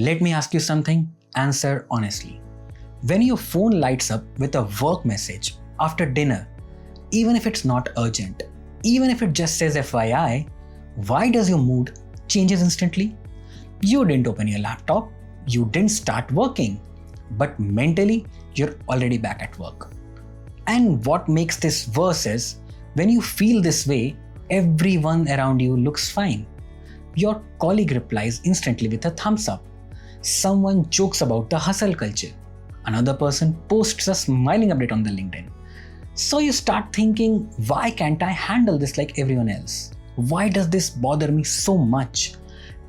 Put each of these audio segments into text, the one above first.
Let me ask you something, answer honestly. When your phone lights up with a work message after dinner, even if it's not urgent, even if it just says FYI, why does your mood changes instantly? You didn't open your laptop, you didn't start working, but mentally you're already back at work. And what makes this worse is when you feel this way, everyone around you looks fine. Your colleague replies instantly with a thumbs up. Someone jokes about the hustle culture. Another person posts a smiling update on the LinkedIn. So you start thinking, why can't I handle this like everyone else? Why does this bother me so much?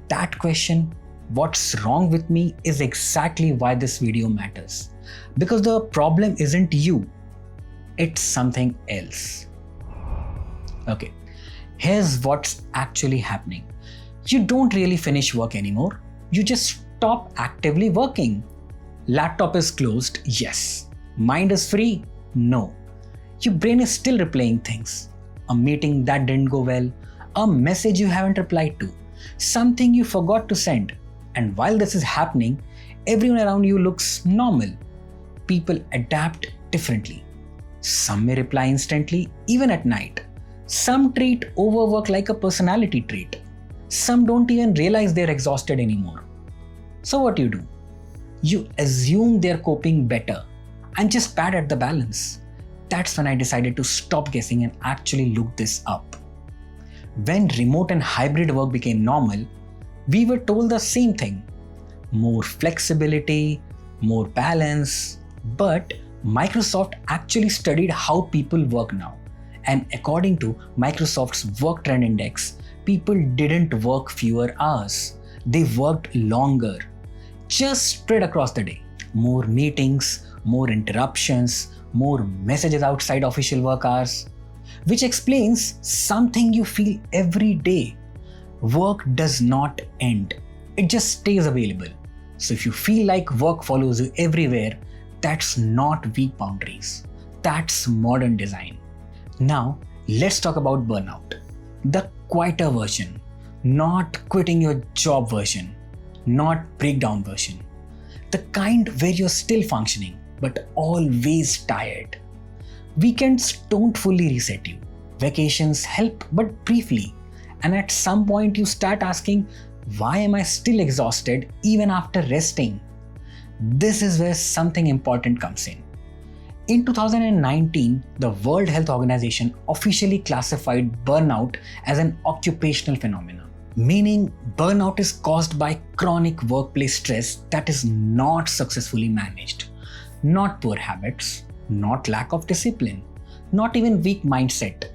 That question, what's wrong with me, is exactly why this video matters. Because the problem isn't you, it's something else. Okay, here's what's actually happening. You don't really finish work anymore. You just stop actively working. Laptop is closed, yes. Mind is free, no. Your brain is still replaying things. A meeting that didn't go well, a message you haven't replied to, something you forgot to send. And while this is happening, everyone around you looks normal. People adapt differently. Some may reply instantly, even at night. Some treat overwork like a personality trait. Some don't even realize they're exhausted anymore. So what do? You assume they're coping better and just bad at the balance. That's when I decided to stop guessing and actually look this up. When remote and hybrid work became normal, we were told the same thing. More flexibility, more balance. But Microsoft actually studied how people work now. And according to Microsoft's Work Trend Index, people didn't work fewer hours. They worked longer, just spread across the day. More meetings, more interruptions, more messages outside official work hours. Which explains something you feel every day. Work does not end. It just stays available. So if you feel like work follows you everywhere, that's not weak boundaries. That's modern design. Now, let's talk about burnout. The quieter version, not quitting your job version, not breakdown version. The kind where you're still functioning, but always tired. Weekends don't fully reset you. Vacations help, but briefly. And at some point you start asking, why am I still exhausted even after resting? This is where something important comes in. In 2019, the World Health Organization officially classified burnout as an occupational phenomenon, meaning burnout is caused by chronic workplace stress that is not successfully managed, not poor habits, not lack of discipline, not even weak mindset.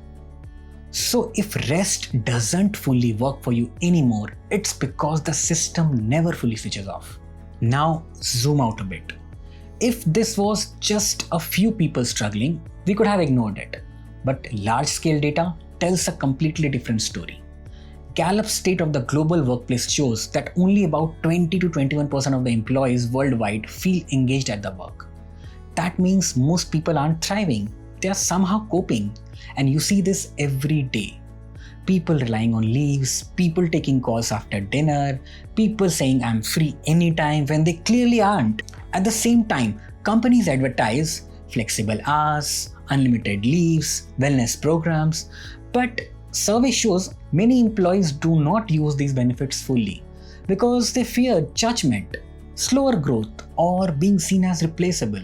So if rest doesn't fully work for you anymore, it's because the system never fully switches off. Now zoom out a bit. If this was just a few people struggling, we could have ignored it. But large-scale data tells a completely different story. Gallup's State of the Global Workplace shows that only about 20 to 21% of the employees worldwide feel engaged at the work. That means most people aren't thriving. They are somehow coping. And you see this every day. People relying on leaves, people taking calls after dinner, people saying I'm free anytime when they clearly aren't. At the same time, companies advertise flexible hours, unlimited leaves, wellness programs, but survey shows many employees do not use these benefits fully because they fear judgment, slower growth, or being seen as replaceable.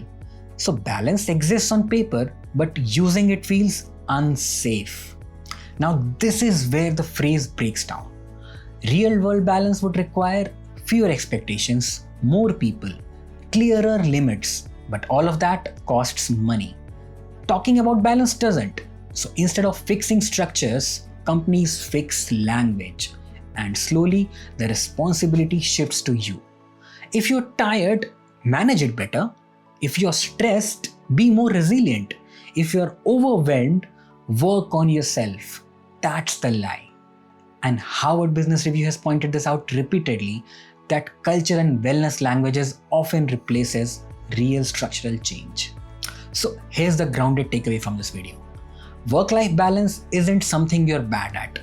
So balance exists on paper, but using it feels unsafe. Now this is where the phrase breaks down. Real world balance would require fewer expectations, more people, clearer limits, but all of that costs money. Talking about balance doesn't. So instead of fixing structures, companies fix language, and slowly the responsibility shifts to you. If you're tired, manage it better. If you're stressed, be more resilient. If you're overwhelmed, work on yourself. That's the lie. And Harvard Business Review has pointed this out repeatedly, that culture and wellness languages often replaces real structural change. So here's the grounded takeaway from this video. Work-life balance isn't something you're bad at.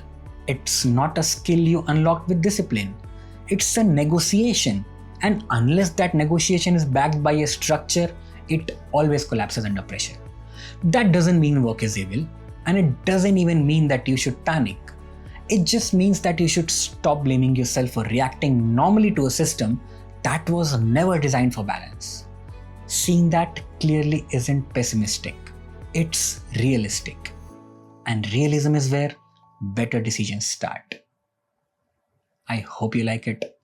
It's not a skill you unlock with discipline. It's a negotiation, And unless that negotiation is backed by a structure, it always collapses under pressure. That doesn't mean work is evil, and it doesn't even mean that you should panic. It just means that you should stop blaming yourself for reacting normally to a system that was never designed for balance. Seeing that clearly isn't pessimistic, it's realistic. And realism is where better decisions start. I hope you like it.